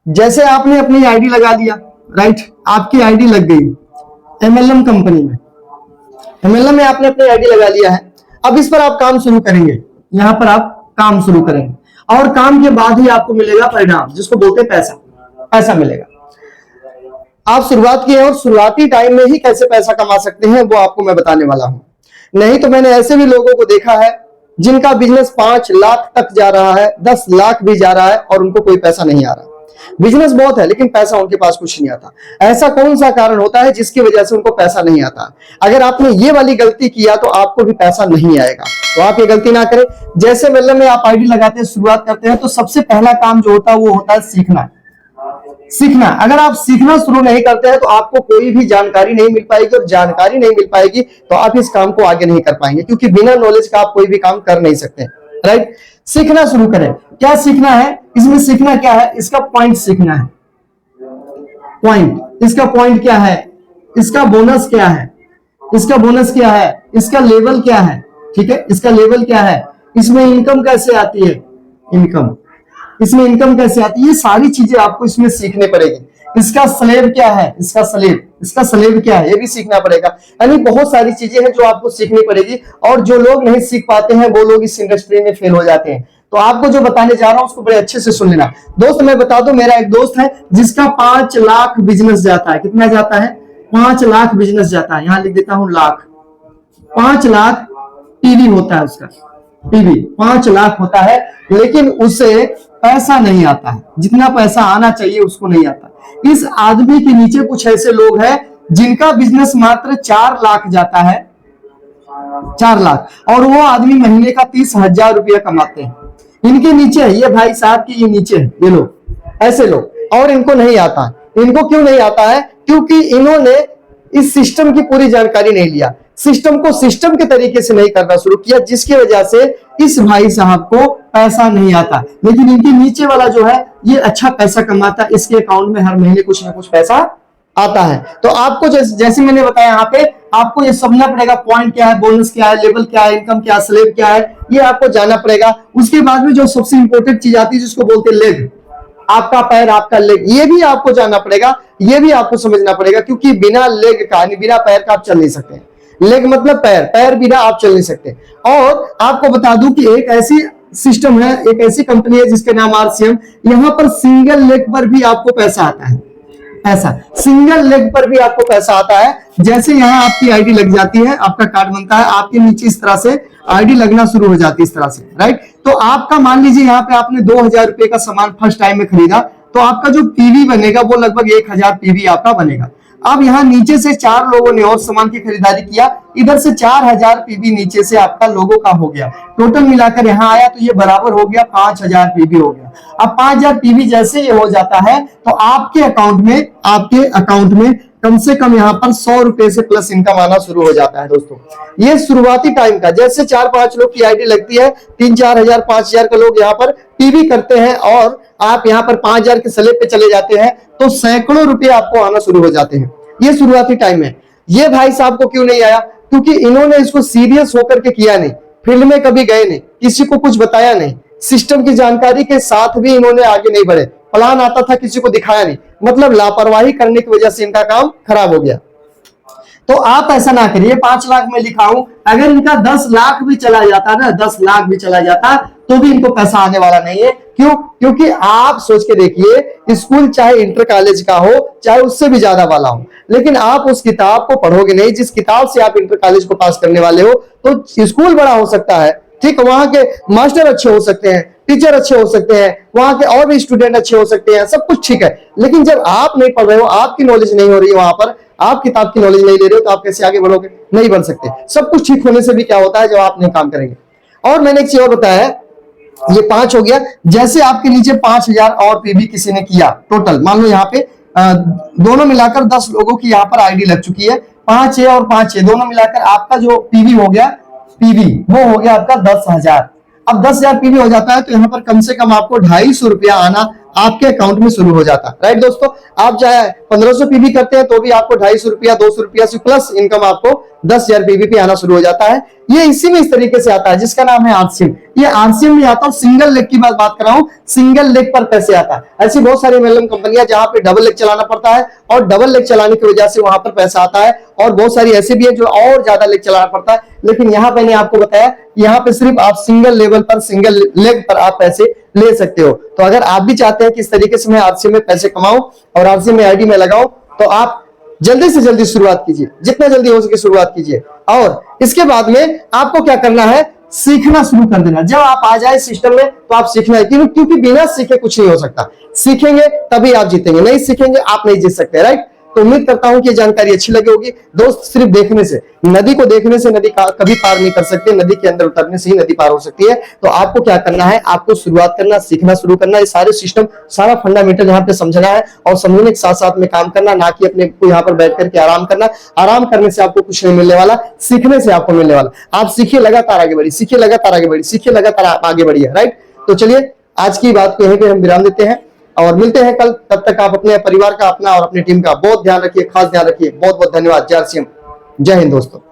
जैसे आपने अपनी आईडी लगा दिया, राइट, आपकी आईडी लग गई एमएलएम कंपनी में, एमएलएम में आपने अपनी आईडी लगा लिया है। अब इस पर आप काम शुरू करेंगे, यहां पर आप काम शुरू करेंगे और काम के बाद ही आपको मिलेगा परिणाम, जिसको बोलते हैं पैसा। पैसा मिलेगा। आप शुरुआत किए और शुरुआती टाइम में ही कैसे पैसा कमा सकते हैं वो आपको मैं बताने वाला हूं। नहीं तो मैंने ऐसे भी लोगों को देखा है जिनका बिजनेस 5 लाख तक जा रहा है, 10 लाख भी जा रहा है और उनको कोई पैसा नहीं आ रहा। बिजनेस बहुत है लेकिन पैसा उनके पास कुछ नहीं आता। ऐसा कौन सा कारण होता है जिसकी वजह से उनको पैसा नहीं आता? अगर आपने ये वाली गलती किया तो आपको भी पैसा नहीं आएगा। तो आप ये गलती ना करें। जैसे मतलब में आप आईडी लगाते हैं, शुरुआत करते हैं, तो सबसे पहला काम जो होता है वो होता है सीखना। सीखना, अगर आप सीखना शुरू नहीं करते हैं तो आपको कोई भी जानकारी नहीं मिल पाएगी और जानकारी नहीं मिल पाएगी तो आप इस काम को आगे नहीं कर पाएंगे, क्योंकि बिना नॉलेज का आप कोई भी काम कर नहीं सकते। राइट, सीखना शुरू करें। क्या सीखना है इसमें? सीखना क्या है? इसका पॉइंट सीखना है। पॉइंट, इसका पॉइंट क्या है, इसका बोनस क्या है, इसका बोनस क्या है, इसका लेवल क्या है, ठीक है, इसका लेवल क्या है, इसमें इनकम कैसे आती है, इनकम, इसमें इनकम कैसे आती है, ये सारी चीजें आपको इसमें सीखने पड़ेगी। इसका स्लेब क्या है, इसका स्लेब, इसका स्लेब क्या है, ये भी सीखना पड़ेगा। यानी बहुत सारी चीजें हैं जो आपको सीखनी पड़ेगी और जो लोग नहीं सीख पाते हैं वो लोग इस इंडस्ट्री में फेल हो जाते हैं। तो आपको जो बताने जा रहा हूं उसको बड़े अच्छे से सुन लेना। दोस्त मैं बता दूं, मेरा एक दोस्त है जिसका 5 लाख बिजनेस जाता है। कितना जाता है? 5 लाख बिजनेस जाता है। यहां लिख देता हूं लाख। 5 लाख पीवी होता है उसका, पीवी 5 लाख होता है, लेकिन उसे पैसा नहीं आता है। जितना पैसा आना चाहिए उसको नहीं आता। इस आदमी के नीचे कुछ ऐसे लोग हैं जिनका बिजनेस मात्र 4 लाख जाता है, 4 लाख, और वो आदमी महीने का 30,000 रुपया कमाते हैं। इनके नीचे है ये भाई साहब की, ये नीचे है ये लोग, ऐसे लोग, और इनको नहीं आता। इनको क्यों नहीं आता है? क्योंकि इन्होंने इस सिस्टम की पूरी जानकारी नहीं लिया, सिस्टम को सिस्टम के तरीके से नहीं करना शुरू किया, जिसकी वजह से इस भाई साहब को पैसा नहीं आता। लेकिन इनके नीचे वाला जो है ये अच्छा पैसा कमाता है, इसके अकाउंट में हर महीने कुछ ना कुछ पैसा आता है। तो आपको जैसे मैंने बताया, यहाँ पे आपको ये समझना पड़ेगा पॉइंट क्या है, बोनस क्या है, लेवल क्या है, इनकम क्या है, स्लेब क्या है, ये आपको जानना पड़ेगा। उसके बाद में जो सबसे इंपॉर्टेंट चीज आती है जिसको बोलते हैं लेग, आपका पैर, आपका लेग, ये भी आपको जानना पड़ेगा, ये भी आपको समझना पड़ेगा, क्योंकि बिना लेग का, बिना पैर का आप चल नहीं सकते। लेग मतलब पैर, पैर बिना आप चल नहीं सकते। और आपको बता दूं कि एक ऐसी सिस्टम है, एक ऐसी कंपनी है जिसके नाम आरसीएम, यहां पर सिंगल लेग पर भी आपको पैसा आता है। ऐसा सिंगल लेग पर भी आपको पैसा आता है। जैसे यहाँ आपकी आईडी लग जाती है, आपका कार्ड बनता है, आपके नीचे इस तरह से आईडी लगना शुरू हो जाती है, इस तरह से, राइट। तो आपका मान लीजिए यहाँ पे आपने 2,000 रुपए का सामान फर्स्ट टाइम में खरीदा, तो आपका जो पीवी बनेगा वो लगभग 1,000 पीवी आपका बनेगा। अब यहाँ नीचे से 4 लोगों ने और सामान की खरीदारी किया, इधर से 4,000 पीवी नीचे से आपका लोगों का हो गया। टोटल मिलाकर यहाँ आया तो ये बराबर हो गया 5,000 पीवी हो गया। अब 5,000 पीवी जैसे ये हो जाता है तो आपके अकाउंट में कम से कम यहाँ पर 100 रुपए से प्लस इनकम आना शुरू हो जाता है। दोस्तों ये शुरुआती टाइम का, जैसे 4-5 लोग की आईडी लगती है, 3-4 हजार 5,000 के लोग यहाँ पर पीवी करते हैं और आप यहाँ पर 5,000 के स्लेब पे चले जाते हैं तो सैकड़ों रुपए आपको आना शुरू हो जाते हैं। ये शुरुआती टाइम है। ये भाई साहब को क्यों नहीं आया? क्योंकि इन्होंने इसको सीरियस होकर के किया नहीं, फील्ड में कभी गए नहीं, किसी को कुछ बताया नहीं, सिस्टम की जानकारी के साथ भी इन्होंने आगे नहीं बढ़े। प्लान आता था, किसी को दिखाया नहीं, मतलब लापरवाही करने की वजह से इनका काम खराब हो गया। तो आप ऐसा ना करिए। 5 लाख में लिखा हूं, अगर इनका 10 लाख भी चला जाता ना, 10 लाख भी चला जाता तो भी इनको पैसा आने वाला नहीं है। क्यों? क्योंकि आप सोच के देखिए, स्कूल चाहे इंटर कॉलेज का हो, चाहे उससे भी ज्यादा वाला हो, लेकिन आप उस किताब को पढ़ोगे नहीं जिस किताब से आप इंटर कॉलेज को पास करने वाले हो। तो स्कूल बड़ा हो सकता है, ठीक, वहां के मास्टर अच्छे हो सकते हैं, टीचर अच्छे हो सकते हैं, वहां के और भी स्टूडेंट अच्छे हो सकते हैं, सब कुछ ठीक है, लेकिन जब आप नहीं पढ़ रहे हो, आपकी नॉलेज नहीं हो रही है, वहां पर आप किताब की नॉलेज नहीं ले रहे हो, तो आप कैसे आगे बढ़ोगे? नहीं बढ़ सकते। सब कुछ ठीक होने से भी क्या होता है, जब आप नहीं काम करेंगे। और मैंने एक चीज और बताया, ये 5 हो गया। जैसे आपके नीचे 5,000 और पीवी किसी ने किया, टोटल मान लो यहाँ पे दोनों मिलाकर 10 लोगों की यहाँ पर आईडी लग चुकी है, 5 और 5 दोनों मिलाकर आपका जो पीवी हो गया, पीवी वो हो गया आपका 10,000। अब 10,000 पीवी हो जाता है तो यहाँ पर कम से कम आपको 250 रुपया आना आपके अकाउंट में शुरू हो जाता है। राइट दोस्तों, आप चाहे 1500 पीवी करते हैं तो भी आपको 250 रुपया 200 रुपया से प्लस इनकम आपको 10,000 पीवी पे आना शुरू हो जाता है। ये इसी में इस तरीके से आता है जिसका नाम है आरसीएम। ये आरसीएम में आता है, सिंगल लेग की बात कर रहा हूं, सिंगल लेग पर पैसे आता है। ऐसी बहुत सारी एमएलएम कंपनियां जहां पे डबल लेग चलाना पड़ता है और डबल लेग चलाने की वजह से वहां पर पैसा आता है, और बहुत सारी ऐसी भी है जो और ज्यादा लेग चलाना पड़ता है। लेकिन यहां मैंने आपको बताया यहाँ पे सिर्फ आप सिंगल लेवल पर, सिंगल लेग पर आप पैसे ले सकते हो। तो अगर आप भी चाहते हैं कि इस तरीके से मैं आरसीएम में पैसे कमाऊं और आरसीएम में आईडी में लगाऊं, तो आप जल्दी से जल्दी शुरुआत कीजिए, जितना जल्दी हो सके शुरुआत कीजिए। और इसके बाद में आपको क्या करना है, सीखना शुरू कर देना। जब आप आ जाए सिस्टम में तो आप सीखना है, क्योंकि बिना सीखे कुछ नहीं हो सकता। सीखेंगे तभी आप जीतेंगे, नहीं सीखेंगे आप नहीं जीत सकते। राइट, तो उम्मीद करता हूं कि ये जानकारी अच्छी लगी होगी। दोस्त, सिर्फ देखने से, नदी को देखने से नदी कभी पार नहीं कर सकते, नदी के अंदर उतरने से ही नदी पार हो सकती है। तो आपको क्या करना है, आपको शुरुआत करना, सीखना शुरू करना, ये सारे सिस्टम, सारा फंडामेंटल यहाँ पे समझना है और समझने के साथ साथ में काम करना, ना कि अपने को यहाँ पर बैठ करके आराम करना। आराम करने से आपको कुछ नहीं मिलने वाला, सीखने से आपको मिलने वाला। आप सीखिए, लगातार आगे बढ़िए, सीखिए लगातार आगे बढ़िए, सीखिए लगातार आप आगे बढ़िए। राइट, तो चलिए आज की बात को यहीं पे हम विराम देते हैं और मिलते हैं कल। तब तक आप अपने परिवार का, अपना और अपनी टीम का बहुत ध्यान रखिए, खास ध्यान रखिए। बहुत बहुत धन्यवाद। जय श्री राम, जय हिंद दोस्तों।